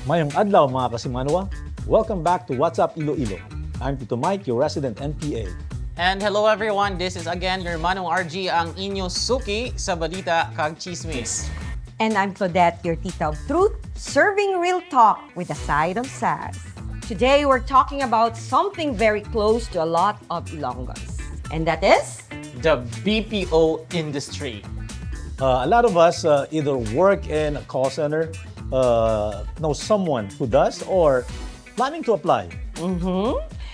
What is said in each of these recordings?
Mayong adlaw mga kasimanwa. Welcome back to What's Up Iloilo. I'm Tito Mike, your resident NPA. And hello everyone, this is again your Manong RG, ang inyo suki sa balita kag chismis. And I'm Claudette, your tita of truth, serving real talk with a side of sass. Today, we're talking about something very close to a lot of Ilonggos. And that is? The BPO industry. A lot of us either work in a call center, know someone who does, or planning to apply.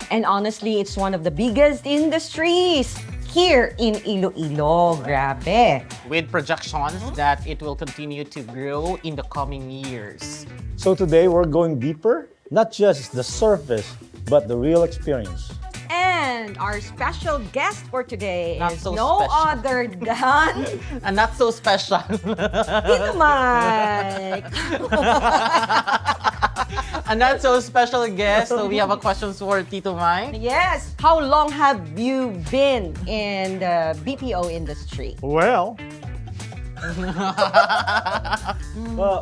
And honestly, it's one of the biggest industries here in Iloilo. Grabe. With projections that it will continue to grow in the coming years. So today we're going deeper, not just the surface, but the real experience. And our special guest for today Not is so no special. other than And not so special. Tito Mike. A not so special guest. So we have a question for Tito Mike. Yes. How long have you been in the BPO industry? Well,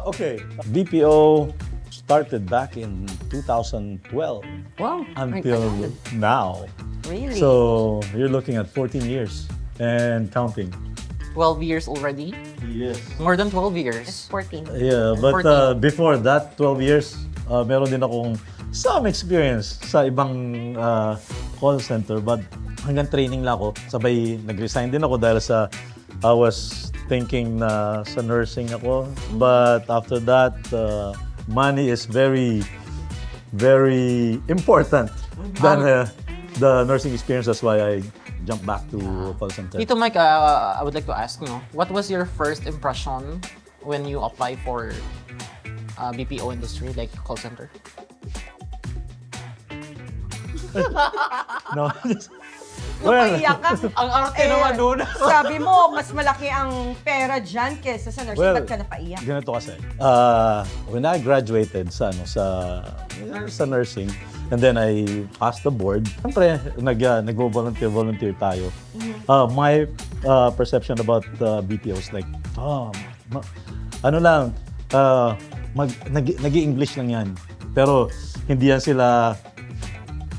okay. BPO started back in 2012 Wow. until now. Really? So you're looking at 14 years and counting. 12 years already? Yes. More than 12 years. 14. Yeah, but 14. before that, 12 years, meron din akong some experience sa ibang call center. But hanggang training lang ako. Sabay nag-resign din ako dahil sa I was thinking na sa nursing ako. But after that, money is very, very important than the nursing experience. That's why I jumped back to call center. Tito Mike, I would like to ask, what was your first impression when you apply for BPO industry, like call center? No. Well, Iyak ka. Ang arte naman nun. Sabi mo, mas malaki ang pera dyan kesa sa nursing. Well, Ba't ka napaiyak? ganito kasi. When I graduated sa nursing, and then I passed the board, siyempre, nag-volunteer tayo. My perception about BPO is like, ano lang, nag-i-English lang yan. Pero hindi yan sila,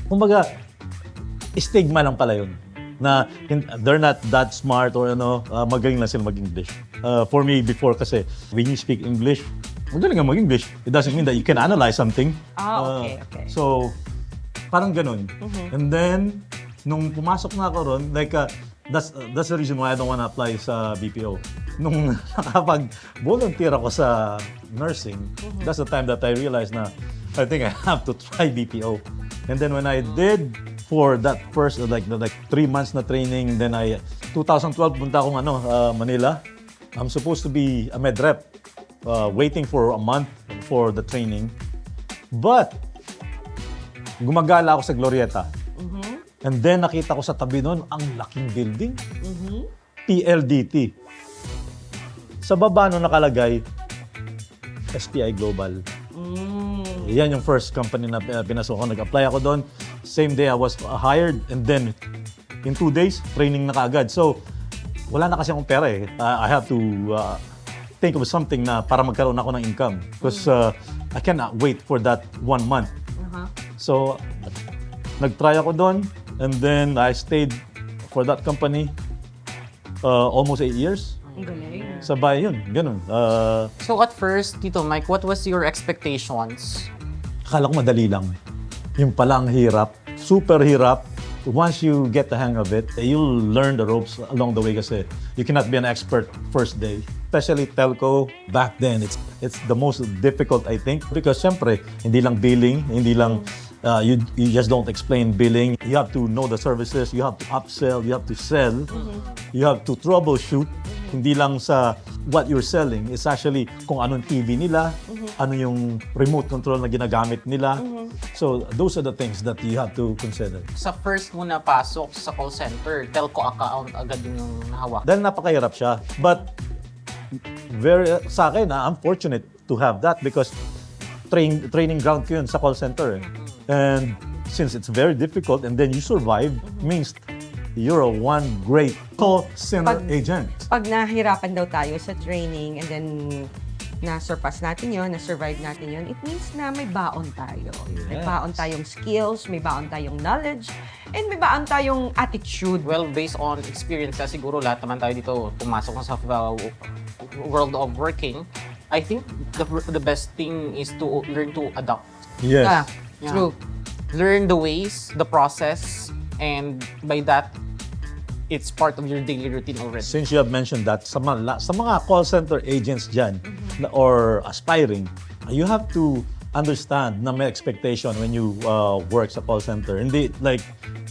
kumbaga, stigma lang pala yun. Na they're not that smart or magaling lang sila mag-English. For me, before kasi, when you speak English, magaling nga mag-English. It doesn't mean that you can analyze something. Okay. So, parang ganun. And then, nung pumasok na ako ron, like, that's the reason why I don't want to apply sa BPO. Nung nakapag-volunteer ako sa nursing, that's the time that I realized na I think I have to try BPO. And then when I did, for that first, like 3 months na training, then 2012, punta akong Manila. I'm supposed to be a med rep, waiting for a month for the training. But, gumagala ako sa Glorieta. And then nakita ko sa tabi nun, ang laking building. PLDT. Sa baba nun nakalagay, SPI Global. Yan yung first company na pinasok ko. Nag-apply ako doon. Same day I was hired, and then in 2 days, training na kaagad. So, wala na kasi akong pera eh. I have to think of something na para magkaroon ako ng income. Because I cannot wait for that 1 month. So, nag-try ako doon, and then I stayed for that company almost 8 years. Ang galing. Sabay yun, ganun. So at first, Tito Mike, what was your expectations? Akala ko madali lang. Yung palang hirap, super hirap. Once you get the hang of it, you'll learn the ropes along the way kasi you cannot be an expert first day. Especially telco, back then, it's the most difficult, I think. Because syempre, hindi lang billing, hindi lang, you just don't explain billing. You have to know the services, you have to upsell, you have to sell, you have to troubleshoot. Hindi lang sa what you're selling, it's actually kung anong TV nila, ano yung remote control na ginagamit nila. So, those are the things that you have to consider. Sa first mo na pasok sa call center, telco account agad yung hawak. Dahil napakahirap siya. But, sa akin, I'm fortunate to have that because training ground ko yun sa call center. And since it's very difficult and then you survive, means you're one great call center agent. Pag nahirapan daw tayo sa training and then na-surpass natin yon, na-survive natin yon, it means na may baon tayo. May Yes. baon tayong skills, may baon tayong knowledge, and may baon tayong attitude. Well, based on experience, siguro lahat naman tayo dito pumasok na sa world of working. I think the best thing is to learn to adapt. Yes. Yeah. True. Learn the ways, the process, and by that, it's part of your daily routine already. Since you have mentioned that, sa mga call center agents dyan, or aspiring, you have to understand na may expectation when you work sa call center. Hindi like,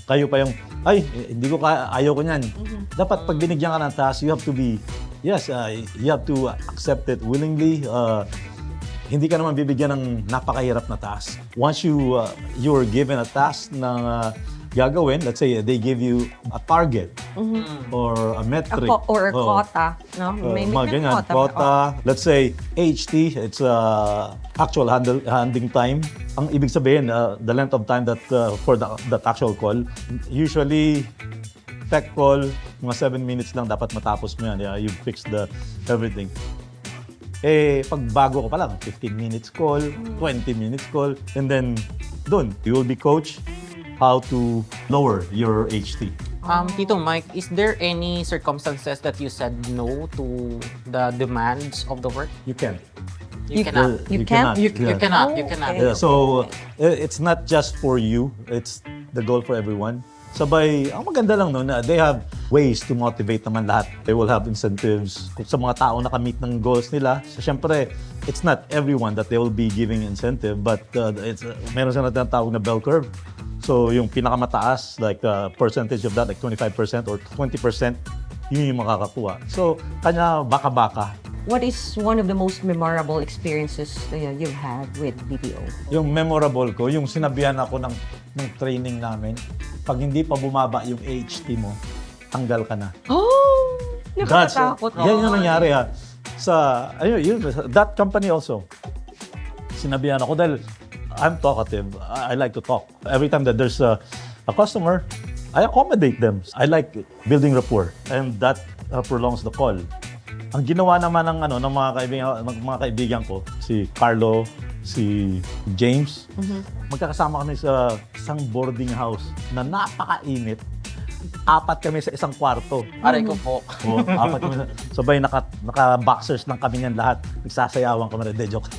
kayo pa yung, ay, hindi ko ayaw ko niyan. Dapat pag binigyan ka ng task, you have to be, yes, you have to accept it willingly. Hindi ka naman bibigyan ng napakahirap na task. Once you are given a task na gagawin, let's say they give you a target or a metric. Or a quota. No? May Mga ganyan, quota. Let's say HT, it's actual handling time. Ang ibig sabihin, the length of time that for that actual call. Usually, tech call, mga 7 minutes lang dapat matapos mo yan. Yeah, you fix everything. Pag bago ko pa lang, 15 minutes call, 20 minutes call, and then dun, you will be coached how to lower your HT. Tito Mike, is there any circumstances that you said no to the demands of the work? You can. You cannot. You can't? You Yeah. cannot. Oh, You cannot. okay. Yeah, so it's not just for you, it's the goal for everyone. Sabay, ang maganda lang no, na they have ways to motivate naman lahat. They will have incentives sa mga tao na kamit ng goals nila. So syempre, it's not everyone that they will be giving incentive, but meron sila tinatawag na bell curve. So yung pinakamataas, like percentage of that, like 25% or 20%, yun yung makakakuha. So kanya baka-baka. What is one of the most memorable experiences you've had with BPO? Yung memorable ko, yung sinabihan ako ng training namin, pag hindi pa bumaba yung HT mo, tanggal ka na. Oh! Nakakatakot. Yan yung nangyari ha. That company also, sinabihan ako dahil I'm talkative. I like to talk. Every time that there's a customer, I accommodate them. I like building rapport, and that prolongs the call. Ang ginawa naman ng mga kaibigan ko, si Carlo, si James, magkakasama kami sa isang boarding house na napakainit. 4 kami sa isang kwarto. Aray ko po. Oo, 4 kami. Sabay naka-boxers lang kami niyan lahat. Nagsasayawan kami. De, joke.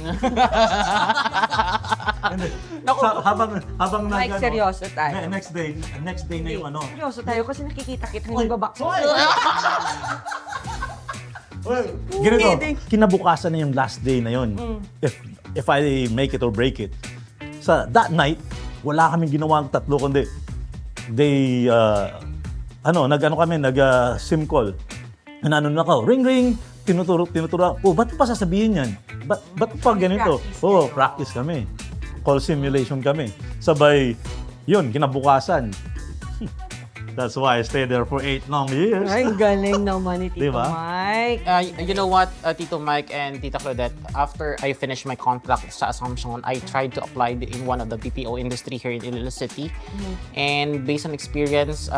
Habang Like, seryoso tayo. Next day na yung Seryoso tayo kasi nakikita kita ng baba. Ganito, kinabukasan na yung last day na yun. If I make it or break it. Sa that night, wala kaming ginawa ng tatlo, kundi they, nag-SIM call. Na ako, ring, tinuturo. Ba't pa sasabihin yan? Ba't pa ganito? Practice kami. Call simulation kami. Sabay, yun, kinabukasan. That's why I stayed there for 8 long years. Ay, galing naman ni Tito Diba? Mike. You know what, Tito Mike and Tita Claudette, after I finished my contract sa Assumption, I tried to apply in one of the BPO industry here in Iloilo City. And based on experience,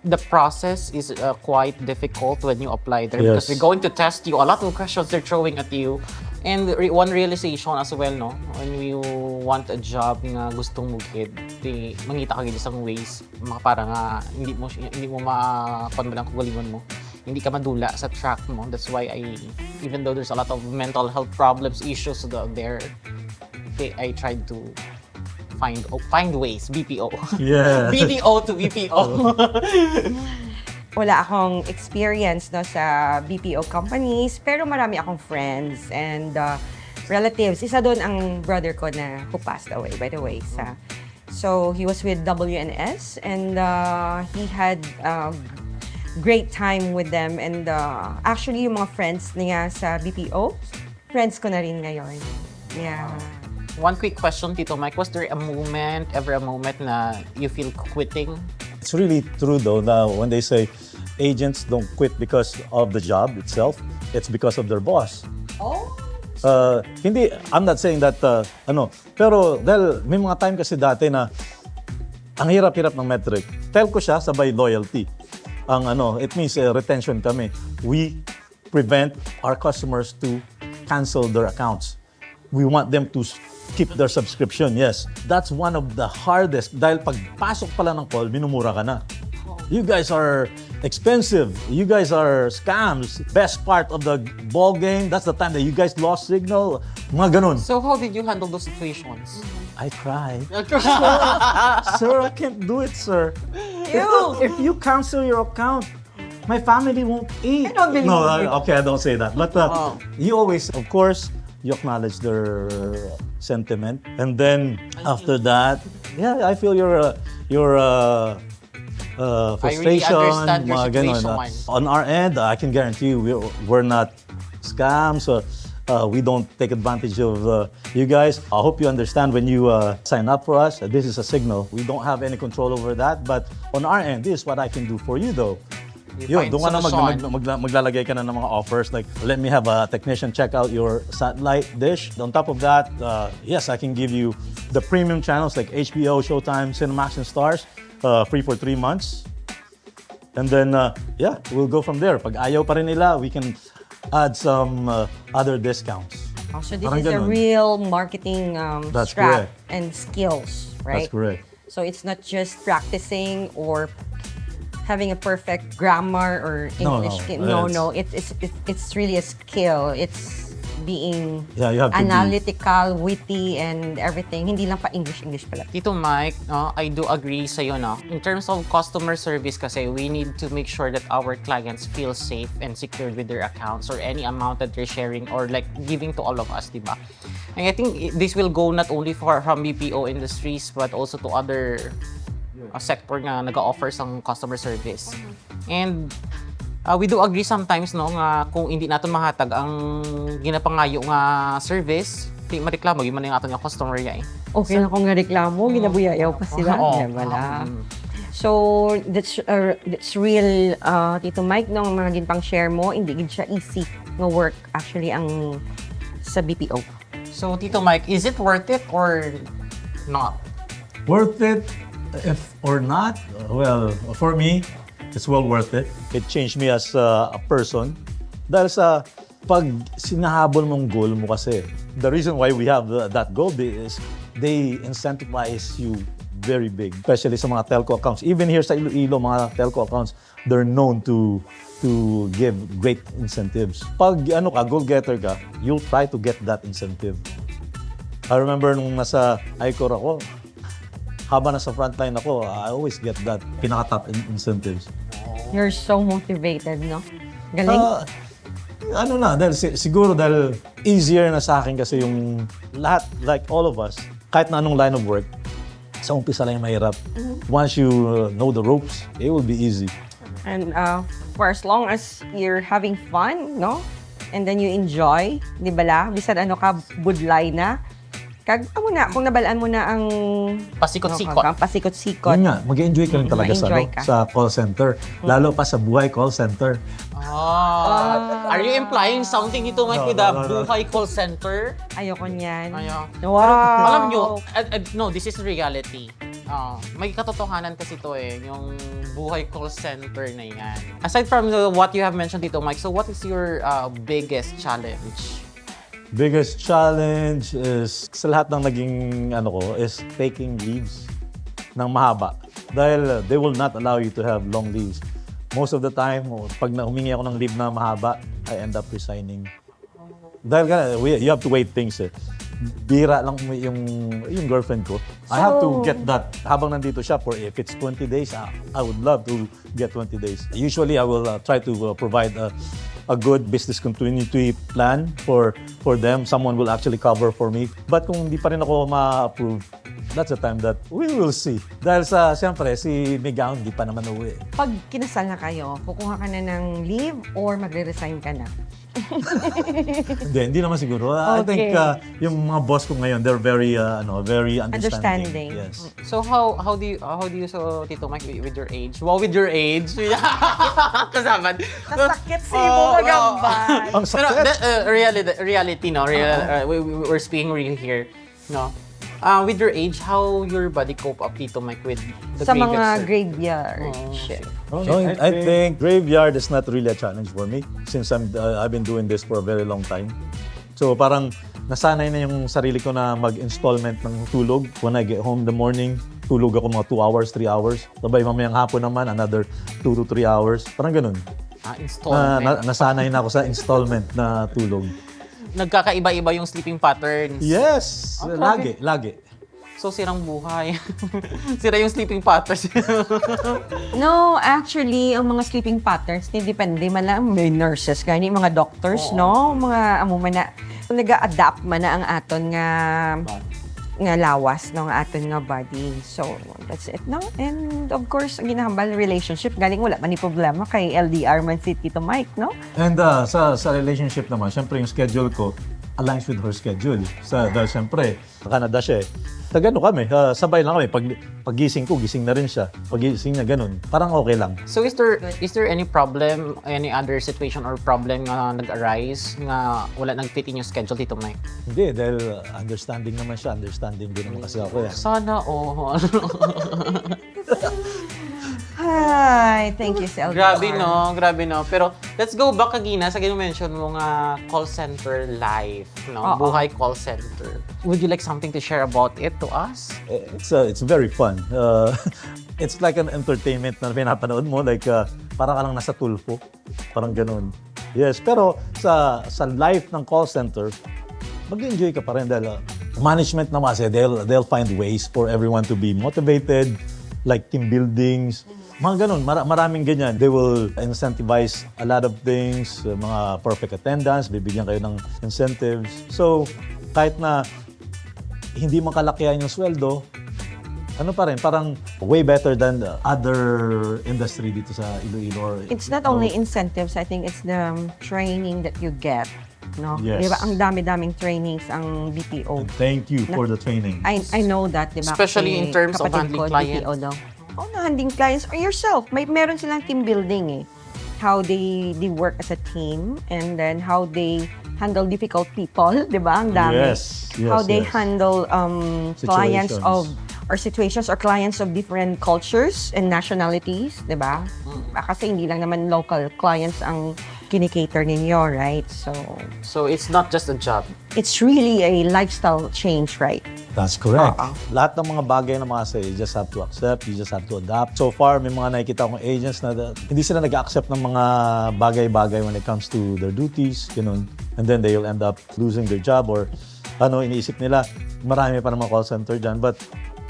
the process is quite difficult when you apply there because Yes. they're going to test you. A lot of questions they're throwing at you. And one realization as well, no, when you want a job nga gustong mugid, di mangita ka gid isang ways, para nga hindi mo makonbalang kagalingon mo. Hindi ka madula sa track mo. That's why even though there's a lot of mental health problems, issues there, I tried to find ways, BPO. Yeah. BPO to BPO. Wala akong experience sa BPO companies, pero marami akong friends and relatives. Isa doon ang brother ko na who passed away, by the way. So, he was with WNS and he had great time with them. And actually, yung mga friends niya sa BPO, friends ko na rin ngayon. Yeah. One quick question, Tito Mike. Was there ever a moment na you feel quitting? It's really true though that when they say agents don't quit because of the job itself, it's because of their boss. Oh? I'm not saying that, pero dahil may mga time kasi dati na ang hirap-hirap ng metric. Telco siya, sabay loyalty. It means retention kami. We prevent our customers to cancel their accounts. We want them to keep their subscription, yes. That's one of the hardest dahil pag pasok pala ng call, minumura ka na. You guys are expensive. You guys are scams. Best part of the ball game, that's the time that you guys lost signal. Mga ganun. So how did you handle those situations? I cried. Sir, I can't do it, sir. If you cancel your account, my family won't eat. I don't believe no, you. okay, I don't say that. But you always, of course, you acknowledge their sentiment. And then after that, yeah, I feel your frustration. I really understand your mga ganun. situation. On our end, I can guarantee you, we're not scams. We don't take advantage of you guys. I hope you understand when you sign up for us. This is a signal. We don't have any control over that. But on our end, this is what I can do for you, though. Find Doon ka na solution. maglalagay ka na ng mga offers like, let me have a technician check out your satellite dish. On top of that, yes, I can give you the premium channels like HBO, Showtime, Cinemax, and Stars, free for 3 months. And then, yeah, we'll go from there. Pag ayaw pa rin nila, we can add some other discounts. Oh, so this Parang is a ganun. real marketing That's strat correct. and skills, right? That's correct. So it's not just practicing or having a perfect grammar or English. No. It's really a skill. It's being Yeah, you have to be- analytical, witty, and everything. Hindi lang pa English pala. Tito Mike, I do agree sa'yo, no? In terms of customer service kasi, we need to make sure that our clients feel safe and secured with their accounts or any amount that they're sharing or like giving to all of us, di ba? And I think this will go not only from BPO industries but also to other sector nga nag-offer ng customer service. And we do agree sometimes, no, nga kung hindi natin mahatag ang ginapangayo nga service, di mareklamo, yun man yung aton yung customer ya eh. Okay na kung nga reklamo, ginabuyayaw pa sila. Oo. Diba la? So, that's real, Tito Mike, nung mga ginpang share mo, hindi gid siya easy nga work actually ang sa BPO. So, Tito Mike, is it worth it or not? Worth it, if or not, well, for me, it's well worth it. It changed me as a person. Dahil sa pag sinahabol mong goal mo kasi, the reason why we have that goal is they incentivize you very big, especially sa mga telco accounts. Even here sa Iloilo, mga telco accounts, they're known to give great incentives. Pag goal-getter ka, you'll try to get that incentive. I remember nung nasa ICOR ako, habang nasa frontline ako, I always get that pinaka-top incentives. You're so motivated, no? Galing. Dahil siguro dahil easier na sa akin kasi yung lahat, like all of us, kahit na anong line of work, sa umpisa lang yung mahirap. Once you know the ropes, it will be easy. And for as long as you're having fun, no? And then you enjoy, di ba la? Bisan ano ka, budlay na. Amo na, kung nabalaan mo na ang Pasikot-sikot. pasikot-sikot. Yun nga, mag-enjoy ka rin talaga Ma-enjoy ka. sa call center. Lalo pa sa buhay call center. Are you implying something dito, Mike, with a buhay call center? Ayoko niyan. Wow. Alam nyo, no, this is reality. May katotohanan kasi to yung buhay call center na yan. Aside from what you have mentioned dito, Mike, so what is your biggest challenge? Biggest challenge is sa lahat ng naging is taking leaves ng mahaba. Dahil they will not allow you to have long leaves. Most of the time, pag humingi ako ng leave na mahaba, I end up resigning. Dahil you have to wait things Bira lang yung girlfriend ko. I have to get that habang nandito siya for if it's 20 days, I would love to get 20 days. Usually, I will try to provide a good business continuity plan for them. Someone will actually cover for me. But kung hindi pa rin ako ma-approve, that's the time that we will see. Dahil siyempre, si Miguel hindi pa naman uwi. Pag kinasal na kayo, kukuha ka na ng leave or magre-resign ka na? Hindi naman siguro. I think yung mga boss ko ngayon, they're very understanding. Yes. So how do you so Tito Mike with your age? Wow, with your age. Kasama. Nasakit si mo magambal. Ang Pero sakit. reality no. We're speaking real here, no. With your age, how your body cope up, Tito Mike, with the Sa mga graveyard graveyard shift. I think graveyard is not really a challenge for me since I've been doing this for a very long time. So parang nasanay na yung sarili ko na mag-installment ng tulog. When I get home in the morning, tulog ako mga 2 hours, 3 hours. Sabay mamayang hapon naman, another 2 to 3 hours. Parang ganun. Installment. Nasanay na ako sa installment na tulog. Nagkakaiba-iba yung sleeping patterns. Yes! Lagi. So, sirang buhay. Sira yung sleeping patterns. No, actually, ang mga sleeping patterns, depende man lang, may nurses, gani, mga doctors, no? Mga amo man na, nag-a-adapt man na ang aton nga lawas ng aton nga body. So, that's it, no? And of course, ang ginahambal relationship, galing wala man ni problema kay LDR man si Tito Mike, no? And sa relationship naman, syempre yung schedule ko aligns with her schedule. Dahil syempre, sa Canada siya eh. Gano kami, sabay lang kami. Pag gising ko, gising na rin siya. Pag gising niya, ganun. Parang okay lang. So is there any problem, any other situation or problem na nag-arise nga wala nag-fit in yung schedule, Tito Mike? Hindi, dahil understanding naman siya. Understanding din naman kasi ako. Sana, oh. Hi, thank you, Sel. Grabe no. Pero let's go back kagina sa ginu-mention mo nga call center life, no? Buhay call center. Would you like something to share about it to us? It's very fun. It's like an entertainment na pinapanood mo. Like, parang ka lang nasa tulfo. Parang ganun. Yes, pero sa life ng call center, mag-enjoy ka pa rin dahil management naman kasi they'll find ways for everyone to be motivated, like team buildings, mga ganun, maraming ganyan. They will incentivize a lot of things, mga perfect attendance, bibigyan kayo ng incentives. So, kahit na hindi makalakihan yung sweldo, ano pa rin, parang way better than the other industry dito sa Iloilo. It's not only incentives, I think it's the training that you get. No? Yes. Diba? Ang dami-daming trainings ang BPO. And thank you for the training. I know that, diba? Especially in terms of kapatid handling ko, clients. BPO daw. Handling clients or yourself. Meron silang team building eh. How they work as a team and then how they handle difficult people, diba? Ang dami. Yes. How they handle clients Situations. or clients of different cultures and nationalities, diba? Kasi hindi lang naman local clients ang kinikater ninyo, right? So it's not just a job. It's really a lifestyle change, right? That's correct. Lahat ng mga bagay na mga say, you just have to accept, you just have to adapt. So far, may mga nakikita akong agents na hindi sila nag-accept ng mga bagay-bagay when it comes to their duties, ganun. And then they'll end up losing their job or iniisip nila, marami pa ng mga call center dyan. But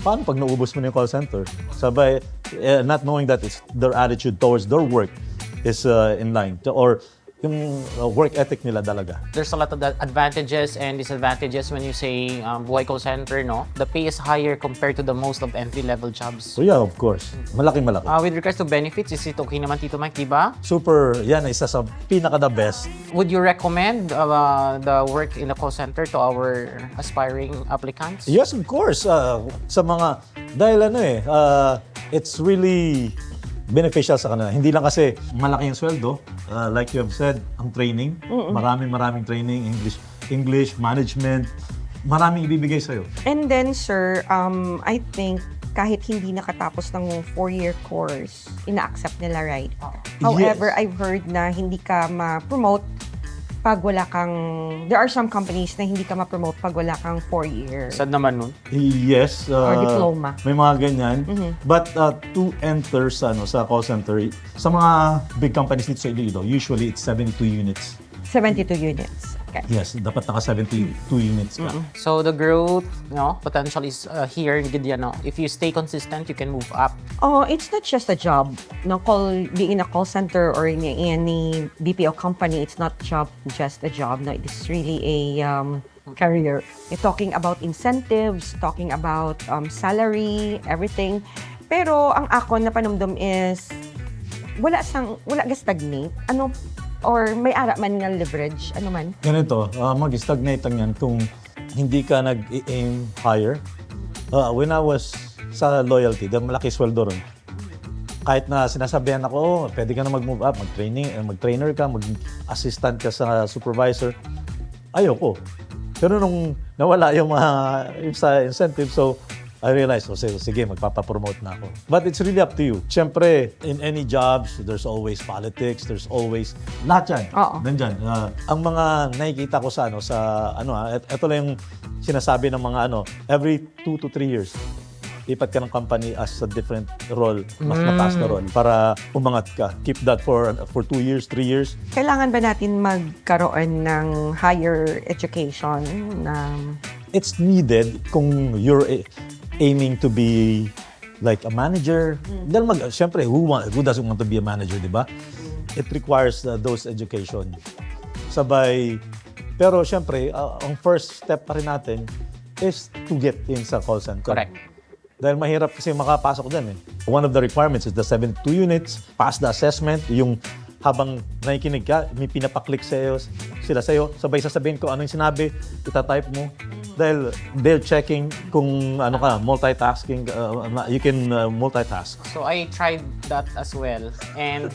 paano pag naubos mo na yung call center? Sabay, not knowing that it's their attitude towards their work is in line. Or yung work ethic nila talaga. There's a lot of advantages and disadvantages when you say buhay call center, no? The pay is higher compared to the most of entry-level jobs. So yeah, of course. Malaking. With regards to benefits, is it okay naman, Tito Mike, diba? Super, yan, isa sa pinaka-the best. Would you recommend the work in the call center to our aspiring applicants? Yes, of course. Sa mga, dahil it's really beneficial sa kanila. Hindi lang kasi malaki yung sweldo. Like you have said, ang training. Maraming training. English, management. Maraming ibibigay sa'yo. And then, sir, I think kahit hindi nakatapos ng 4-year course, ina-accept nila, right? However, I've heard na hindi ka ma-promote pag wala kang... There are some companies na hindi ka ma-promote pag wala kang 4-year. Sad naman nun. Yes. Or diploma. May mga ganyan. But to enter sa call center, sa mga big companies dito sa Iloilo, usually it's 72 units. 72 units. Okay. Yes, dapat naka 72 units ka. So the growth, potential is here. If you stay consistent, you can move up. Oh, it's not just a job. Being in a call center or in any BPO company, it's not just a job. No, it's really a career. You're talking about incentives, talking about salary, everything. Pero ang ako na panumdum is wala ga stagnate. Or may ara man nga leverage, ano man? Ganito, mag-stagnate lang yan kung hindi ka nag-aim higher. When I was sa loyalty, dahil malaki sweldo ron. Kahit na sinasabihan ako, pwede ka na mag-move up, mag-trainer ka, mag-assistant ka sa supervisor. Ayoko. Pero nung nawala yung sa incentive, so I realized, sige, magpapapromote na ako. But it's really up to you. Siyempre, in any jobs, there's always politics, there's always, lahat yan. Oo. Nandyan. Ang mga nakikita ko ito lang yung sinasabi ng mga every 2 to 3 years, lipat ka ng company as a different role, mas mataas na role, para umangat ka. Keep that for 2 years, 3 years. Kailangan ba natin magkaroon ng higher education na It's needed kung you're aiming to be like a manager. Dahil siyempre, who doesn't want to be a manager, di ba? It requires those education. Sabay, pero siyempre, ang first step pa rin natin is to get in sa call center. Correct. Dahil mahirap kasi makapasok dyan eh. One of the requirements is the 72 units, pass the assessment, yung habang nakikinig ka, may pinapaklik sila sa'yo, sabay sasabihin ko ano yung sinabi, itatype mo. Dahil they're checking kung multitasking, you can multitask. So I tried that as well, and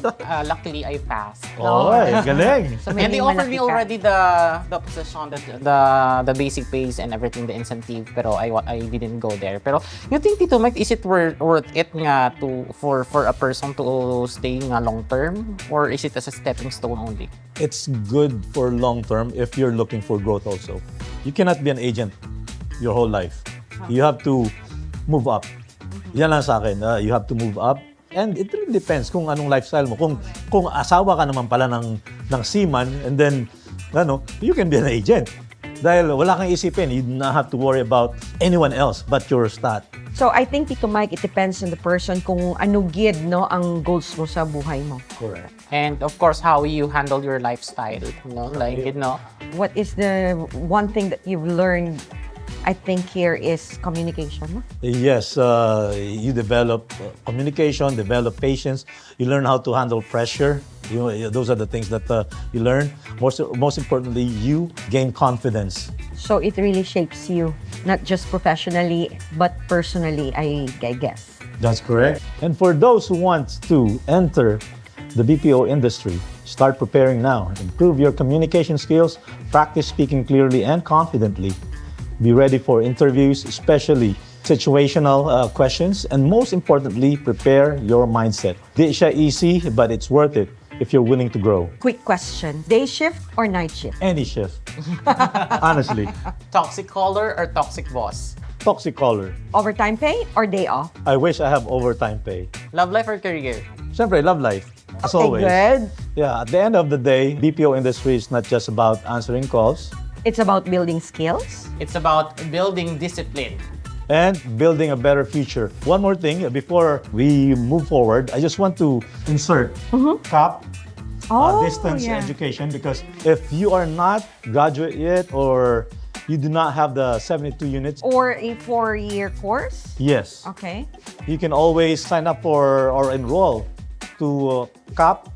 luckily I passed. Oy, galing! So, And they maging offered me malaki ka. already the position, the basic pays and everything, the incentive, pero I didn't go there. Pero you think, Tito Mike, is it worth it nga for a person to stay nga long term, or is it as a stepping stone only? It's good for long term if you're looking for growth also. You cannot be an agent your whole life. You have to move up. Yan lang sa akin. You have to move up. And it really depends kung anong lifestyle mo. Kung asawa ka naman pala ng seaman, and then, you can be an agent. Dahil wala kang isipin. You do not have to worry about anyone else but your stat. So I think, Tito Mike, it depends on the person kung ano gid ang goals mo sa buhay mo. Correct. And of course, how you handle your lifestyle, What is the one thing that you've learned, I think, here is communication? Yes, you develop communication, develop patience. You learn how to handle pressure. Those are the things that you learn. Most importantly, you gain confidence. So it really shapes you, not just professionally, but personally, I guess. That's correct. And for those who want to enter the BPO industry, start preparing now. Improve your communication skills, practice speaking clearly and confidently. Be ready for interviews, especially situational questions, and most importantly, prepare your mindset. Di siya easy, but it's worth it if you're willing to grow. Quick question, day shift or night shift? Any shift. Honestly. Toxic caller or toxic boss? Toxic caller. Overtime pay or day off? I wish I have overtime pay. Love life or career? Siyempre, love life. As Okay, always. good. Yeah, at the end of the day, BPO industry is not just about answering calls It's about building skills. It's about building discipline. and building a better future. One more thing, before we move forward, I just want to insert CAP, Oh, distance yeah. education, because if you are not graduate yet or you do not have the 72 units, Or a 4-year course? yes, Okay. you can always sign up for or enroll to CAP,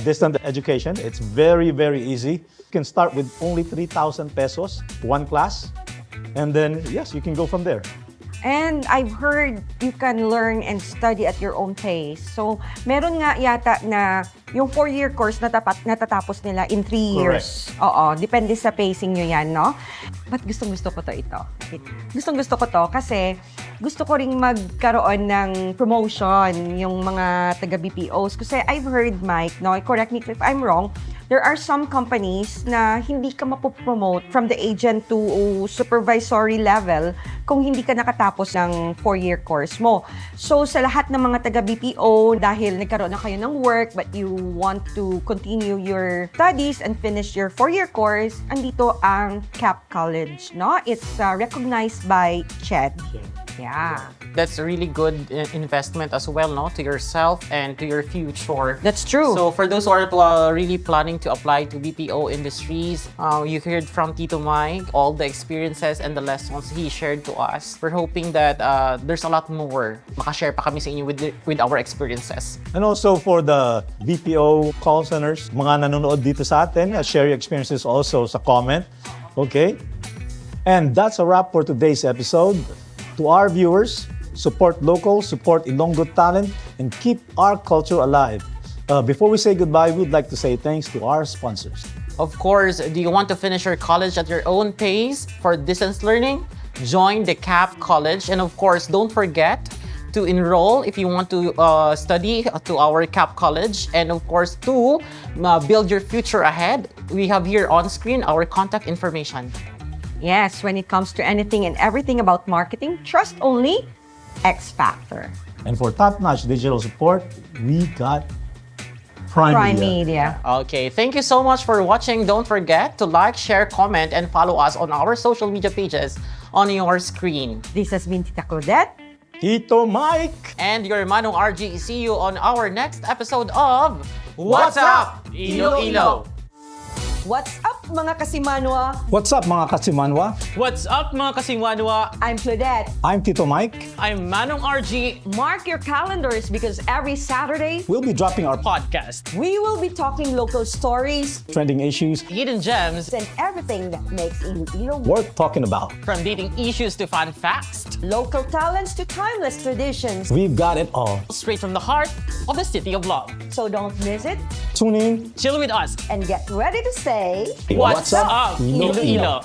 distant education. It's very, very easy. You can start with only 3,000 pesos, one class, and then, yes, you can go from there. And I've heard you can learn and study at your own pace. So, meron nga yata na yung 4-year course natatapos nila in 3 years. Oo, depende sa pacing nyo yan, no? But gustong-gusto ko ito. Gustong-gusto ko to kasi gusto ko ring magkaroon ng promotion yung mga taga-BPOs. Kasi I've heard, Mike, no, correct me if I'm wrong, there are some companies na hindi ka mapopromote from the agent to supervisory level kung hindi ka nakatapos ng 4-year course mo. So, sa lahat ng mga taga-BPO, dahil nagkaroon na kayo ng work but you want to continue your studies and finish your 4-year course, andito ang CAP College, no? It's recognized by CHED. Yeah. That's a really good investment as well, no, to yourself and to your future. That's true. So for those who are really planning to apply to BPO industries, you heard from Tito Mike all the experiences and the lessons he shared to us. We're hoping that there's a lot more makashare pa kami sa inyo with our experiences. And also for the BPO call centers, mga nanonood dito sa atin, share your experiences also sa comment. Okay? And that's a wrap for today's episode. To our viewers, support local, support Ilonggos talent, and keep our culture alive. Before we say goodbye, we'd like to say thanks to our sponsors. Of course, do you want to finish your college at your own pace for distance learning? join the CAP College. And of course, don't forget to enroll if you want to study to our CAP College. And of course, to build your future ahead, we have here on screen our contact information. Yes, when it comes to anything and everything about marketing, trust only X Factor. And for top-notch digital support, we got Prime Media. Okay, thank you so much for watching. Don't forget to like, share, comment, and follow us on our social media pages on your screen. This has been Tita Claudette. Tito Mike! And your Manong RG. See you on our next episode of What's Up, Iloilo? What's up, mga kasimanwa? What's up, mga kasimanwa? What's up, mga kasimwanwa? I'm Claudette. I'm Tito Mike. I'm Manong RG. Mark your calendars because every Saturday, We'll be dropping our Podcast. we will be talking local stories trending issues Hidden gems. and everything that makes Iloilo worth talking about. From dating issues to fun facts. local talents to timeless traditions. We've got it all. Straight from the heart of the city of love. So don't miss it Tune in. Chill with us. and get ready to say, What's up, Iloilo?